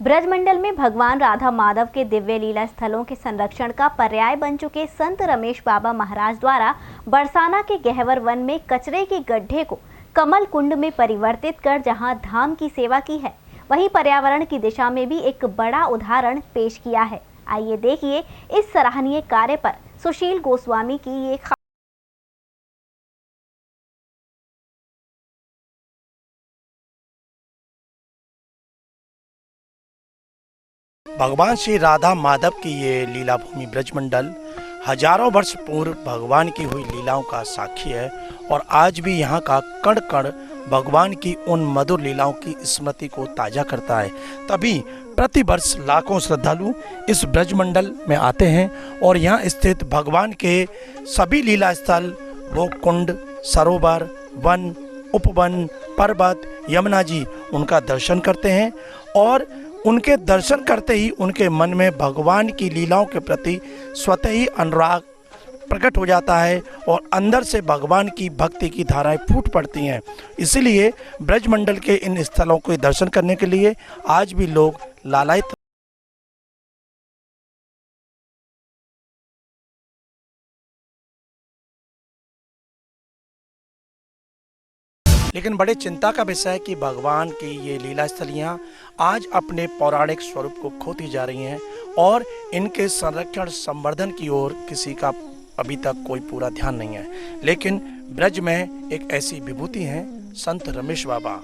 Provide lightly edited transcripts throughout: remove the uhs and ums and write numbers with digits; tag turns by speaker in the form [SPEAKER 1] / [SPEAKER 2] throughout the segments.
[SPEAKER 1] ब्रजमंडल में भगवान राधा माधव के दिव्य लीला स्थलों के संरक्षण का पर्याय बन चुके संत रमेश बाबा महाराज द्वारा बरसाना के गहवर वन में कचरे के गड्ढे को कमल कुंड में परिवर्तित कर जहां धाम की सेवा की है, वहीं पर्यावरण की दिशा में भी एक बड़ा उदाहरण पेश किया है। आइए देखिए इस सराहनीय कार्य पर सुशील गोस्वामी की ये
[SPEAKER 2] भगवान श्री राधा माधव की ये लीला भूमि ब्रजमंडल हजारों वर्ष पूर्व भगवान की हुई लीलाओं का साक्षी है और आज भी यहाँ का कण कण भगवान की उन मधुर लीलाओं की स्मृति को ताज़ा करता है। तभी प्रति वर्ष लाखों श्रद्धालु इस ब्रजमंडल में आते हैं और यहाँ स्थित भगवान के सभी लीला स्थल, वो कुंड, सरोवर, वन, उपवन, पर्वत, यमुना जी, उनका दर्शन करते हैं और उनके दर्शन करते ही उनके मन में भगवान की लीलाओं के प्रति स्वतः ही अनुराग प्रकट हो जाता है और अंदर से भगवान की भक्ति की धाराएं फूट पड़ती हैं। इसीलिए ब्रजमंडल के इन स्थलों के दर्शन करने के लिए आज भी लोग लालायित। लेकिन बड़े चिंता का विषय है कि भगवान की ये लीला स्थलियाँ आज अपने पौराणिक स्वरूप को खोती जा रही हैं और इनके संरक्षण संवर्धन की ओर किसी का अभी तक कोई पूरा ध्यान नहीं है। लेकिन ब्रज में एक ऐसी विभूति है संत रमेश बाबा।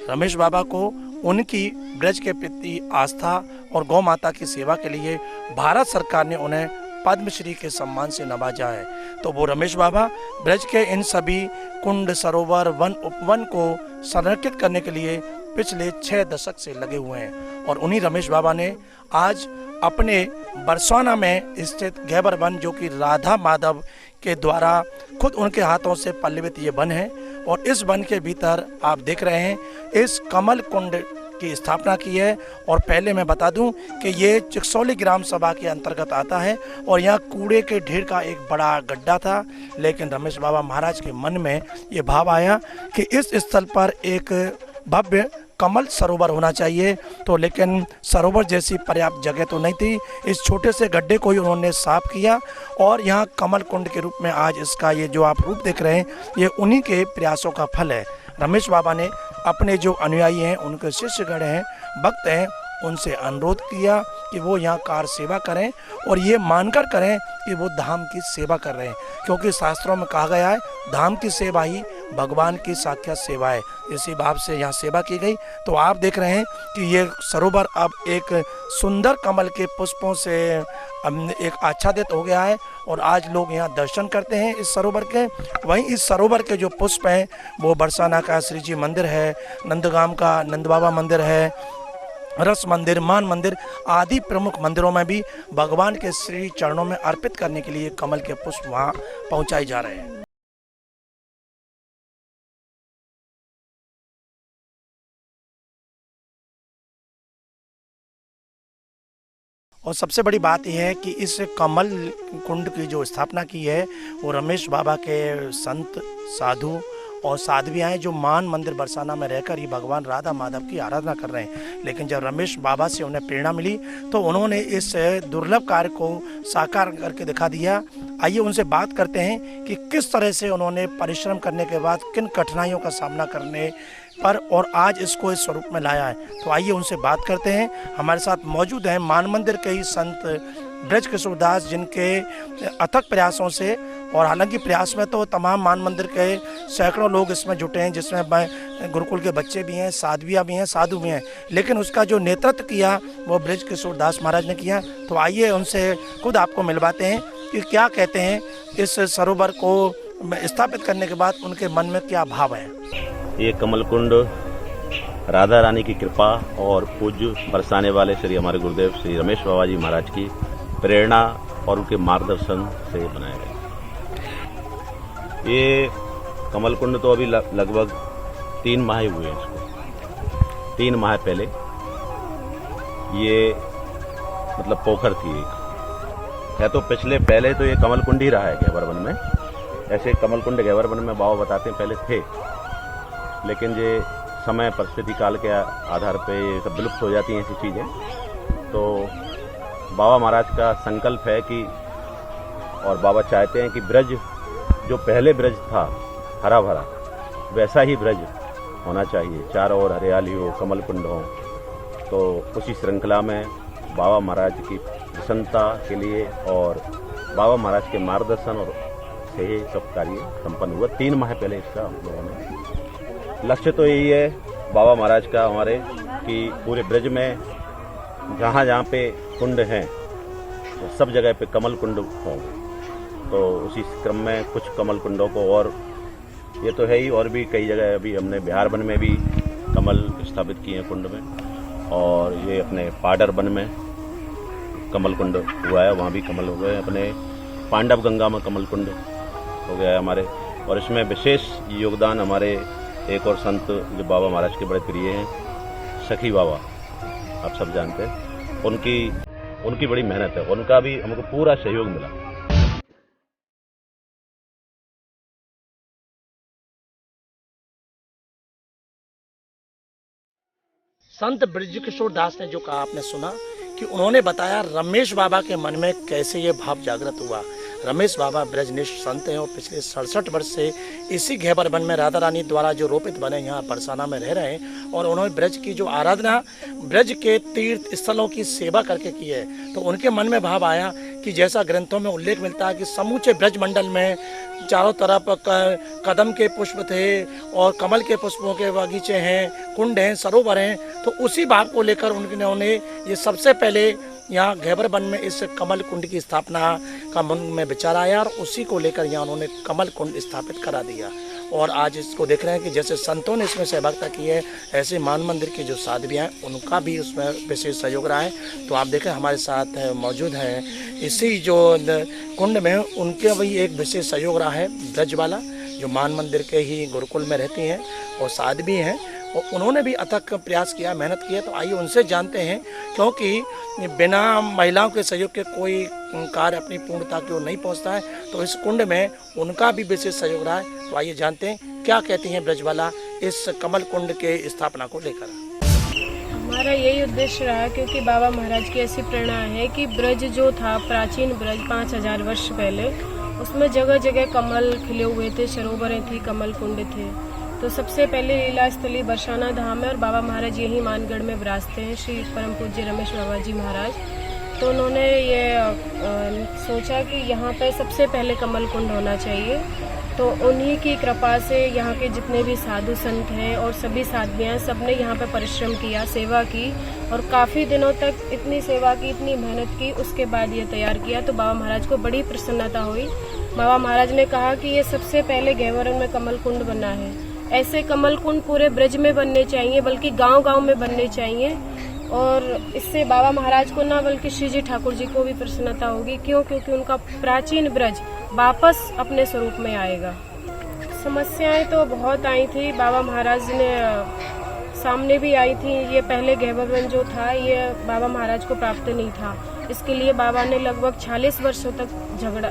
[SPEAKER 2] रमेश बाबा को उनकी ब्रज के प्रति आस्था और गौ माता की सेवा के लिए भारत सरकार ने उन्हें पद्मश्री के सम्मान से नवाजा है। तो वो रमेश बाबा ब्रज के इन सभी कुंड, सरोवर, वन, उपवन को संरक्षित करने के लिए पिछले 6 दशक से लगे हुए हैं और उन्हीं रमेश बाबा ने आज अपने बरसाना में स्थित गहवर वन, जो कि राधा माधव के द्वारा खुद उनके हाथों से पल्लवित ये वन है, और इस वन के भीतर आप देख रहे हैं इस कमल कुंड की स्थापना की है। और पहले मैं बता दूं कि ये चिकसौली ग्राम सभा के अंतर्गत आता है और यहाँ कूड़े के ढेर का एक बड़ा गड्ढा था। लेकिन रमेश बाबा महाराज के मन में ये भाव आया कि इस स्थल पर एक भव्य कमल सरोवर होना चाहिए। तो लेकिन सरोवर जैसी पर्याप्त जगह तो नहीं थी। इस छोटे से गड्ढे को ही उन्होंने साफ किया और यहाँ कमल कुंड के रूप में आज इसका ये जो आप रूप देख रहे हैं, ये उन्हीं के प्रयासों का फल है। रमेश बाबा ने अपने जो अनुयायी हैं, उनके शिष्यगण हैं, भक्त हैं, उनसे अनुरोध किया कि वो यहाँ कार सेवा करें और ये मानकर करें कि वो धाम की सेवा कर रहे हैं, क्योंकि शास्त्रों में कहा गया है धाम की सेवा ही भगवान की साक्षात सेवा है। इसी भाव से यहाँ सेवा की गई। तो आप देख रहे हैं कि ये सरोवर अब एक सुंदर कमल के पुष्पों से एक आच्छादित हो गया है और आज लोग यहाँ दर्शन करते हैं इस सरोवर के। वहीं इस सरोवर के जो पुष्प हैं वो बरसाना का श्री जी मंदिर है, नंदगाम का नंद बाबा मंदिर है, रस मंदिर, मान मंदिर आदि प्रमुख मंदिरों में भी भगवान के श्री चरणों में अर्पित करने के लिए कमल के पुष्प वहाँ पहुँचाए जा रहे हैं। और सबसे बड़ी बात यह है कि इस कमल कुंड की जो स्थापना की है वो रमेश बाबा के संत, साधु और साध्वियाँ हैं जो मान मंदिर बरसाना में रहकर ही भगवान राधा माधव की आराधना कर रहे हैं। लेकिन जब रमेश बाबा से उन्हें प्रेरणा मिली तो उन्होंने इस दुर्लभ कार्य को साकार करके दिखा दिया। आइए उनसे बात करते हैं कि किस तरह से उन्होंने परिश्रम करने के बाद किन कठिनाइयों का सामना करने पर और आज इसको इस स्वरूप में लाया है। तो आइए उनसे बात करते हैं। हमारे साथ मौजूद हैं मान मंदिर के ही संत ब्रज किशोर दास, जिनके अथक प्रयासों से, और हालांकि प्रयास में तो तमाम मान मंदिर के सैकड़ों लोग इसमें जुटे हैं, जिसमें गुरुकुल के बच्चे भी हैं, साध्वियाँ भी हैं, साधु भी हैं, लेकिन उसका जो नेतृत्व किया वो ब्रज किशोर दास महाराज ने किया। तो आइए उनसे खुद आपको मिलवाते हैं कि क्या कहते हैं इस सरोवर को स्थापित करने के बाद उनके मन में क्या भाव है।
[SPEAKER 3] ये कमल कुंड राधा रानी की कृपा और पूज्य बरसाने वाले श्री हमारे गुरुदेव श्री रमेश बाबा जी महाराज की प्रेरणा और उनके मार्गदर्शन से बनाया गया। ये कमल कुंड तो अभी लगभग 3 माह हुए हैं इसको। 3 माह पहले ये मतलब पोखर थी एक है, तो पहले तो ये कमल कुंड ही रहा है गहवर वन में। ऐसे कमल कुंड गहवर वन में बाबा बताते हैं पहले थे, लेकिन ये समय परिस्थिति काल के आधार पे ये सब विलुप्त हो जाती हैं ऐसी चीज़ें। तो बाबा महाराज का संकल्प है कि और बाबा चाहते हैं कि ब्रज जो पहले ब्रज था हरा भरा, वैसा ही ब्रज होना चाहिए, चारों ओर हरियाली हो, कमल कुंड हो। तो उसी श्रृंखला में बाबा महाराज की प्रसन्नता के लिए और बाबा महाराज के मार्गदर्शन और से ही सब कार्य संपन्न हुआ। 3 माह पहले इसका हम लोगों ने लक्ष्य तो यही है बाबा महाराज का हमारे कि पूरे ब्रज में जहाँ जहाँ पे कुंड हैं तो सब जगह पे कमल कुंड हों। तो उसी क्रम में कुछ कमल कुंडों को, और ये तो है ही, और भी कई जगह अभी हमने बिहार वन में भी कमल स्थापित किए हैं कुंड में, और ये अपने पाडर वन में कमल कुंड हुआ है, वहाँ भी कमल हो गए। अपने पांडव गंगा में कमल कुंड हो गया है हमारे। और इसमें विशेष योगदान हमारे एक और संत जो बाबा महाराज के बड़े प्रिय हैं, सखी बाबा, आप सब जानते हैं, उनकी बड़ी मेहनत है, उनका भी हमको पूरा सहयोग मिला।
[SPEAKER 2] संत ब्रजकिशोर दास ने जो कहा आपने सुना कि उन्होंने बताया रमेश बाबा के मन में कैसे ये भाव जागृत हुआ। रमेश बाबा ब्रजनिष्ठ संत हैं और पिछले 67 वर्ष से इसी घेबर वन में राधा रानी द्वारा जो रोपित बने यहाँ बरसाना में रह रहे हैं, और उन्होंने ब्रज की जो आराधना, ब्रज के तीर्थ स्थलों की सेवा करके की है। तो उनके मन में भाव आया कि जैसा ग्रंथों में उल्लेख मिलता है कि समूचे ब्रज मंडल में चारों तरफ कदम के पुष्प थे और कमल के पुष्पों के बगीचे हैं, कुंड हैं, सरोवर हैं। तो उसी भाव को लेकर उन्होंने ये सबसे पहले यहाँ घेबर वन में इस कमल कुंड की स्थापना का मन में विचार आया और उसी को लेकर यहाँ उन्होंने कमल कुंड स्थापित करा दिया। और आज इसको देख रहे हैं कि जैसे संतों ने इसमें सहभागिता की है, ऐसे मान मंदिर की जो साधवियाँ हैं उनका भी उसमें विशेष सहयोग रहा है। तो आप देखें हमारे साथ मौजूद हैं इसी जो कुंड में, उनके भी एक विशेष सहयोग रहा है ब्रज वाला, जो मान मंदिर के ही गुरुकुल में रहती हैं और साधवी हैं, और उन्होंने भी अथक प्रयास किया, मेहनत की है। तो आइए उनसे जानते हैं, क्योंकि बिना महिलाओं के सहयोग के कोई कार्य अपनी पूर्णता की ओर नहीं पहुंचता है। तो इस कुंड में उनका भी विशेष सहयोग रहा है। तो आइए जानते हैं क्या कहती हैं ब्रजबाला इस कमल कुंड के स्थापना को लेकर।
[SPEAKER 4] हमारा यही उद्देश्य रहा, क्योंकि बाबा महाराज की ऐसी प्रेरणा है कि ब्रज जो था, प्राचीन ब्रज 5000 वर्ष पहले, उसमें जगह जगह कमल खिले हुए थे, सरोवरें थी, कमल कुंड थे। तो सबसे पहले लीला स्थली बरसाना धाम है और बाबा महाराज यही मानगढ़ में विराजते हैं, श्री परम पूज्य रमेश बाबा जी महाराज। तो उन्होंने ये सोचा कि यहाँ पे सबसे पहले कमल कुंड होना चाहिए। तो उन्हीं की कृपा से यहाँ के जितने भी साधु संत हैं और सभी साध्वियाँ, सबने यहाँ पे परिश्रम किया, सेवा की, और काफ़ी दिनों तक इतनी सेवा की, इतनी मेहनत की, उसके बाद ये तैयार किया। तो बाबा महाराज को बड़ी प्रसन्नता हुई। बाबा महाराज ने कहा कि ये सबसे पहले घेवर में कमल कुंड बनना है। ऐसे कमल कुंड पूरे ब्रज में बनने चाहिए, बल्कि गांव-गांव में बनने चाहिए। और इससे बाबा महाराज को ना बल्कि श्री जी ठाकुर जी को भी प्रसन्नता होगी। क्यों? क्योंकि उनका प्राचीन ब्रज वापस अपने स्वरूप में आएगा। समस्याएं तो बहुत आई थी, बाबा महाराज ने सामने भी आई थी। ये पहले घेबर वन जो था, ये बाबा महाराज को प्राप्त नहीं था। इसके लिए बाबा ने लगभग 40 वर्षों तक झगड़ा,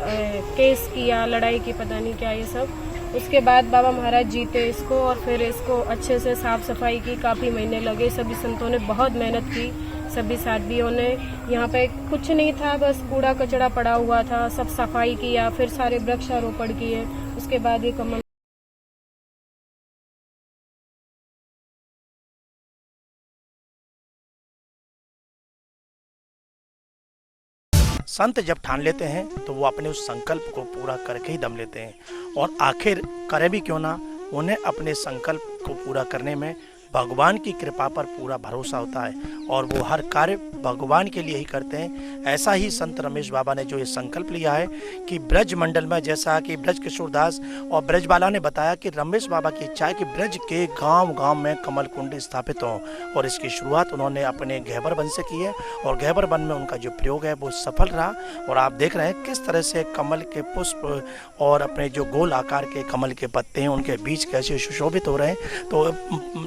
[SPEAKER 4] केस किया, लड़ाई की, पता नहीं क्या ये सब। उसके बाद बाबा महाराज जीते इसको, और फिर इसको अच्छे से साफ सफाई की, काफ़ी महीने लगे। सभी संतों ने बहुत मेहनत की, सभी साध्वियों ने। यहाँ पे कुछ नहीं था, बस कूड़ा कचड़ा पड़ा हुआ था, सब सफाई किया, फिर सारे वृक्षारोपण किए। उसके बाद ये कमल
[SPEAKER 2] संत जब ठान लेते हैं तो वो अपने उस संकल्प को पूरा करके ही दम लेते हैं, और आखिर करें भी क्यों ना, उन्हें अपने संकल्प को पूरा करने में भगवान की कृपा पर पूरा भरोसा होता है और वो हर कार्य भगवान के लिए ही करते हैं। ऐसा ही संत रमेश बाबा ने जो ये संकल्प लिया है कि ब्रज मंडल में, जैसा कि ब्रजकिशोर दास और ब्रजबाला ने बताया कि रमेश बाबा की इच्छा है कि ब्रज के गांव-गांव में कमल कुंड स्थापित हों, और इसकी शुरुआत उन्होंने अपने घेबर वन से की है और घेबर वन में उनका जो प्रयोग है वो सफल रहा। और आप देख रहे हैं किस तरह से कमल के पुष्प और अपने जो गोल आकार के कमल के पत्ते हैं उनके बीच कैसे सुशोभित हो रहे हैं। तो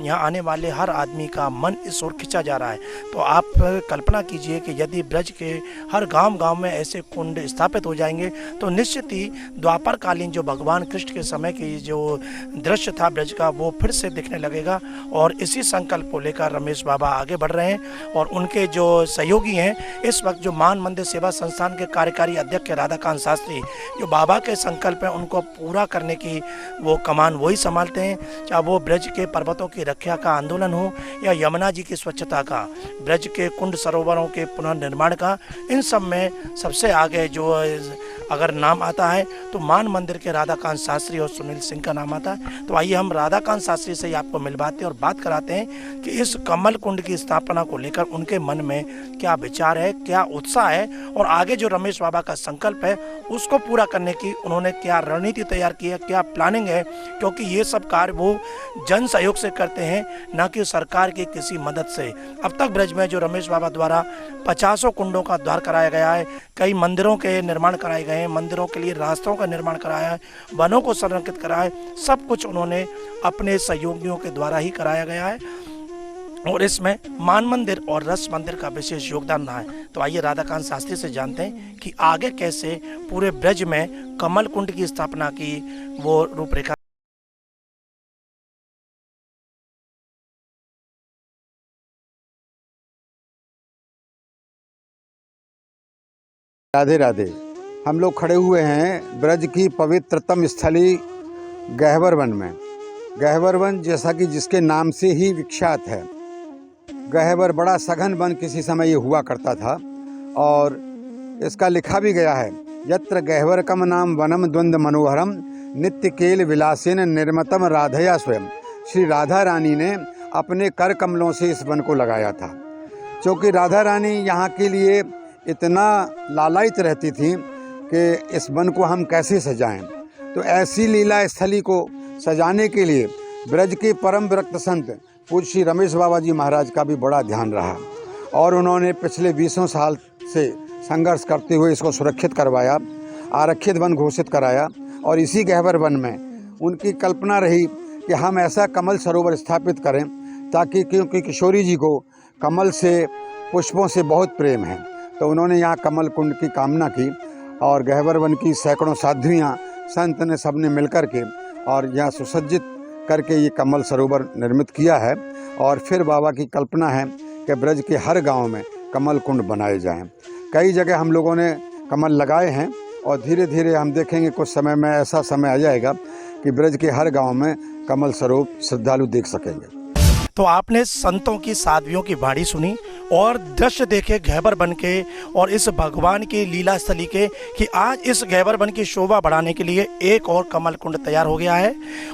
[SPEAKER 2] यहाँ आने वाले हर आदमी का मन इस ओर खिंचा जा रहा है। तो आप कल्पना कीजिए कि यदि ब्रज के हर गांव-गांव में ऐसे कुंड स्थापित हो जाएंगे तो निश्चित ही द्वापर कालीन जो भगवान कृष्ण के समय की जो दृश्य था ब्रज का, वो फिर से दिखने लगेगा। और इसी संकल्प को लेकर रमेश बाबा आगे बढ़ रहे हैं और उनके जो सहयोगी हैं इस वक्त जो मान मंदिर सेवा संस्थान के कार्यकारी अध्यक्ष राधाकांत शास्त्री, जो बाबा के संकल्प हैं उनको पूरा करने की वो कमान वही संभालते हैं। चाहे वो ब्रज के पर्वतों की रक्षा का आंदोलन हो या यमुना जी की स्वच्छता का, ब्रज के कुंड सरोवरों के पुनर्निर्माण का, इन सब में सबसे आगे जो अगर नाम आता है तो मान मंदिर के राधाकांत शास्त्री और सुनील सिंह का नाम आता है। तो आइए हम राधाकांत शास्त्री से ही आपको मिलवाते हैं और बात कराते हैं कि इस कमल कुंड की स्थापना को लेकर उनके मन में क्या विचार है, क्या उत्साह है और आगे जो रमेश बाबा का संकल्प है उसको पूरा करने की उन्होंने क्या रणनीति तैयार की है, क्या प्लानिंग है। क्योंकि ये सब कार्य वो जन सहयोग से करते हैं, न कि सरकार की किसी मदद से। अब तक ब्रज में जो रमेश बाबा द्वारा 50 कुंडों का द्वार कराया गया है, कई मंदिरों के निर्माण कराए गए हैं, मंदिरों के लिए रास्तों का निर्माण कराया है, वनों को संरक्षित कराया है, सब कुछ उन्होंने अपने सहयोगियों के द्वारा ही कराया गया है और इसमें मान मंदिर और रस मंदिर का विशेष योगदान रहा है। तो आइए राधाकांत शास्त्री से जानते हैं कि आगे कैसे पूरे ब्रज में कमल कुंड की स्थापना की वो रूपरेखा।
[SPEAKER 5] राधे राधे। हम लोग खड़े हुए हैं ब्रज की पवित्रतम स्थली गहवर वन में। गहवर वन जैसा कि जिसके नाम से ही विख्यात है। गहवर बड़ा सघन वन किसी समय ये हुआ करता था और इसका लिखा भी गया है, यत्र गहवरकम नाम वनम द्वंद्व मनोहरम नित्य केल विलासेन निर्मतम राधया स्वयं। श्री राधा रानी ने अपने कर कमलों से इस वन को लगाया था, क्योंकि राधा रानी यहाँ के लिए इतना लालायित रहती थी कि इस वन को हम कैसे सजाएं। तो ऐसी लीला स्थली को सजाने के लिए ब्रज के परम विरक्त संत पूज्य श्री रमेश बाबा जी महाराज का भी बड़ा ध्यान रहा और उन्होंने पिछले 20 साल से संघर्ष करते हुए इसको सुरक्षित करवाया, आरक्षित वन घोषित कराया। और इसी गहवर वन में उनकी कल्पना रही कि हम ऐसा कमल सरोवर स्थापित करें ताकि, क्योंकि किशोरी जी को कमल से, पुष्पों से बहुत प्रेम है, तो उन्होंने यहाँ कमल कुंड की कामना की और गहवर वन की सैकड़ों साध्वियाँ संत ने सबने मिलकर के और यहाँ सुसज्जित करके ये कमल सरोवर निर्मित किया है। और फिर बाबा की कल्पना है कि ब्रज के हर गांव में कमल कुंड बनाए जाएं। कई जगह हम लोगों ने कमल लगाए हैं और धीरे धीरे हम देखेंगे कुछ समय में ऐसा समय आ जाएगा कि ब्रज के हर गांव में कमल सरोवर श्रद्धालु देख सकेंगे।
[SPEAKER 2] तो आपने संतों की साध्वियों की वाणी सुनी और दृश्य देखे गहवर वन के और इस भगवान की लीला स्थली के कि आज इस गहवर वन की शोभा बढ़ाने के लिए एक और कमल कुंड तैयार हो गया है।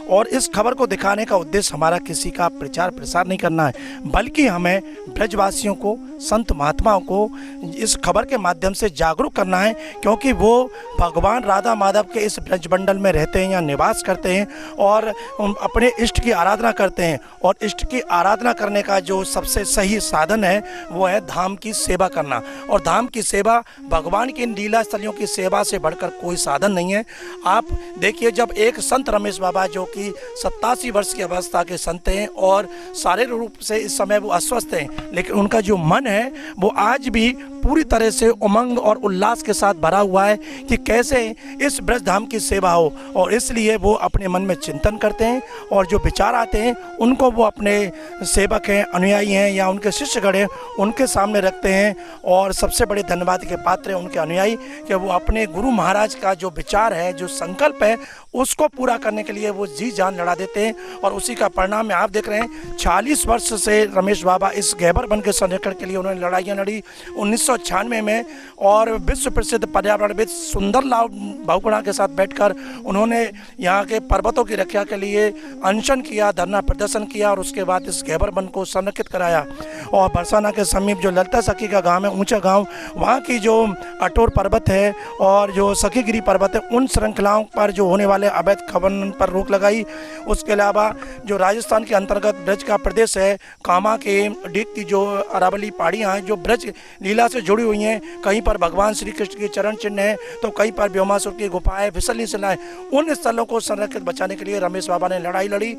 [SPEAKER 2] और इस खबर को दिखाने का उद्देश्य हमारा किसी का प्रचार प्रसार नहीं करना है, बल्कि हमें ब्रजवासियों को, संत महात्माओं को इस खबर के माध्यम से जागरूक करना है, क्योंकि वो भगवान राधा माधव के इस ब्रजमंडल में रहते हैं या निवास करते हैं और अपने इष्ट की आराधना करते हैं। और इष्ट की आराधना करने का जो सबसे सही साधन है वो है धाम की सेवा करना। और धाम की सेवा भगवान की लीला स्थलियों की सेवा से बढ़कर कोई साधन नहीं है। आप देखिए, जब एक संत रमेश बाबा जो कि 87 वर्ष की अवस्था के संत हैं और शारीरिक रूप से इस समय वो अस्वस्थ हैं, लेकिन उनका जो मन है वो आज भी पूरी तरह से उमंग और उल्लास के साथ भरा हुआ है कि कैसे इस ब्रज धाम की सेवा हो। और इसलिए वो अपने मन में चिंतन करते हैं और जो विचार आते हैं उनको वो अपने सेवक हैं, अनुयायी हैं या उनके शिष्यगण हैं, उनके सामने रखते हैं। और सबसे बड़े धन्यवाद के पात्र हैं उनके अनुयायी कि वो अपने गुरु महाराज का जो विचार है, जो संकल्प है, उसको पूरा करने के लिए वो जी जान लड़ा देते हैं। और उसी का परिणाम में आप देख रहे हैं, 40 वर्ष से रमेश बाबा इस गहवर वन के संरक्षण के लिए उन्होंने लड़ाइयाँ लड़ी। 1996 में और विश्व प्रसिद्ध पर्यावरणविद सुंदरलाल बहुगुणा के साथ बैठकर उन्होंने यहाँ के पर्वतों की रक्षा के लिए अनशन किया, धरना प्रदर्शन किया और उसके बाद इस गहवर वन को संरक्षित कराया। और बरसाना के समीप जो ललिता सखी का गांव है, ऊंचा गांव, वहाँ की जो अटोर पर्वत है और जो सखीगिरी पर्वत है, उन श्रृंखलाओं पर जो होने वाले अवैध खनन पर रोक लगाई। उसके अलावा जो राजस्थान के अंतर्गत ब्रज का प्रदेश है, कामा के डीग की जो अरावली पहाड़ियाँ हैं जो ब्रज लीला से जुड़ी हुई हैं, कहीं पर भगवान श्री कृष्ण के चरण चिन्ह है तो कहीं पर व्योमासुर की गुफाएं, फिसलनी शिलाएं, उन स्थलों को संरक्षित बचाने के लिए रमेश बाबा ने लड़ाई लड़ी।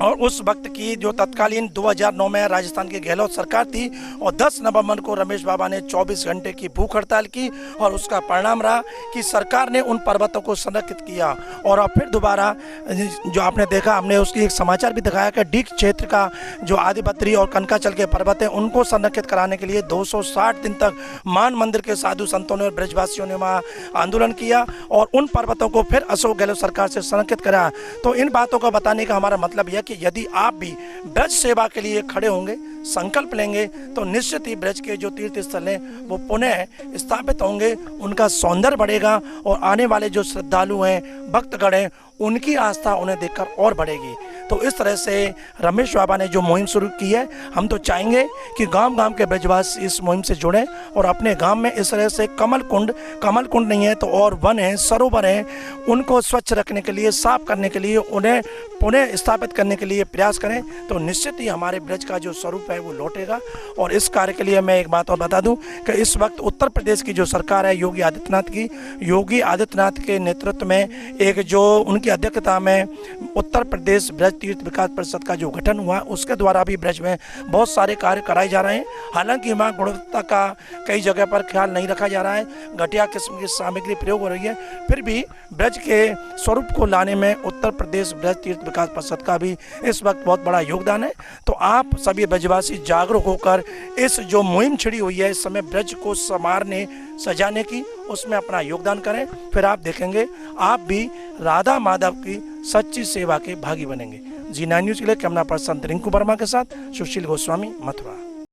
[SPEAKER 2] और उस वक्त की जो तत्कालीन 2009 में राजस्थान की गहलोत सरकार थी और 10 नवंबर को रमेश बाबा ने 24 घंटे की भूख हड़ताल की और उसका परिणाम रहा कि सरकार ने उन पर्वतों को संरक्षित किया। और अब फिर दोबारा जो आपने देखा, हमने उसकी एक समाचार भी दिखाया कि डीग क्षेत्र का जो आदिबद्री और कनकाचल के पर्वत हैं उनको संरक्षित कराने के लिए 260 दिन तक मान मंदिर के साधु संतों ने और ब्रजवासियों ने वहाँ आंदोलन किया और उन पर्वतों को फिर अशोक गहलोत सरकार से संरक्षित करा। तो इन बातों को बताने का हमारा मतलब यह कि यदि आप भी ब्रज सेवा के लिए खड़े होंगे, संकल्प लेंगे, तो निश्चित ही ब्रज के जो तीर्थ स्थल हैं वो पुनः स्थापित होंगे, उनका सौंदर्य बढ़ेगा और आने वाले जो श्रद्धालु हैं, भक्तगण हैं, उनकी आस्था उन्हें देखकर और बढ़ेगी। तो इस तरह से रमेश बाबा ने जो मुहिम शुरू की है, हम तो चाहेंगे कि गांव-गांव के ब्रजवासी इस मुहिम से जुड़ें और अपने गांव में इस तरह से कमल कुंड नहीं है तो और वन है, सरोवर हैं, उनको स्वच्छ रखने के लिए, साफ करने के लिए, उन्हें पुनः स्थापित करने के लिए प्रयास करें। तो निश्चित ही हमारे ब्रज का जो स्वरूप है वो लौटेगा। और इस कार्य के लिए मैं एक बात और बता दूं कि इस वक्त उत्तर प्रदेश की जो सरकार है योगी आदित्यनाथ के नेतृत्व में एक जो उनकी अध्यक्षता में उत्तर प्रदेश ब्रज तीर्थ विकास परिषद का जो गठन हुआ, उसके द्वारा भी ब्रज में बहुत सारे कार्य कराए जा रहे हैं। हालांकि वहाँ गुणवत्ता का कई जगह पर ख्याल नहीं रखा जा रहा है, घटिया किस्म की सामग्री प्रयोग हो रही है, फिर भी ब्रज के स्वरूप को लाने में उत्तर प्रदेश ब्रज तीर्थ विकास परिषद का भी इस वक्त बहुत बड़ा योगदान है। तो आप सभी ब्रजवासी जागरूक होकर इस जो मुहिम छिड़ी हुई है इस समय ब्रज को संवारने सजाने की, उसमें अपना योगदान करें। फिर आप देखेंगे आप भी राधा माधव की सच्ची सेवा के भागी बनेंगे। जी9 न्यूज़ के लिए कैमरा पर्सन रिंकू वर्मा के साथ सुशील गोस्वामी, मथुरा।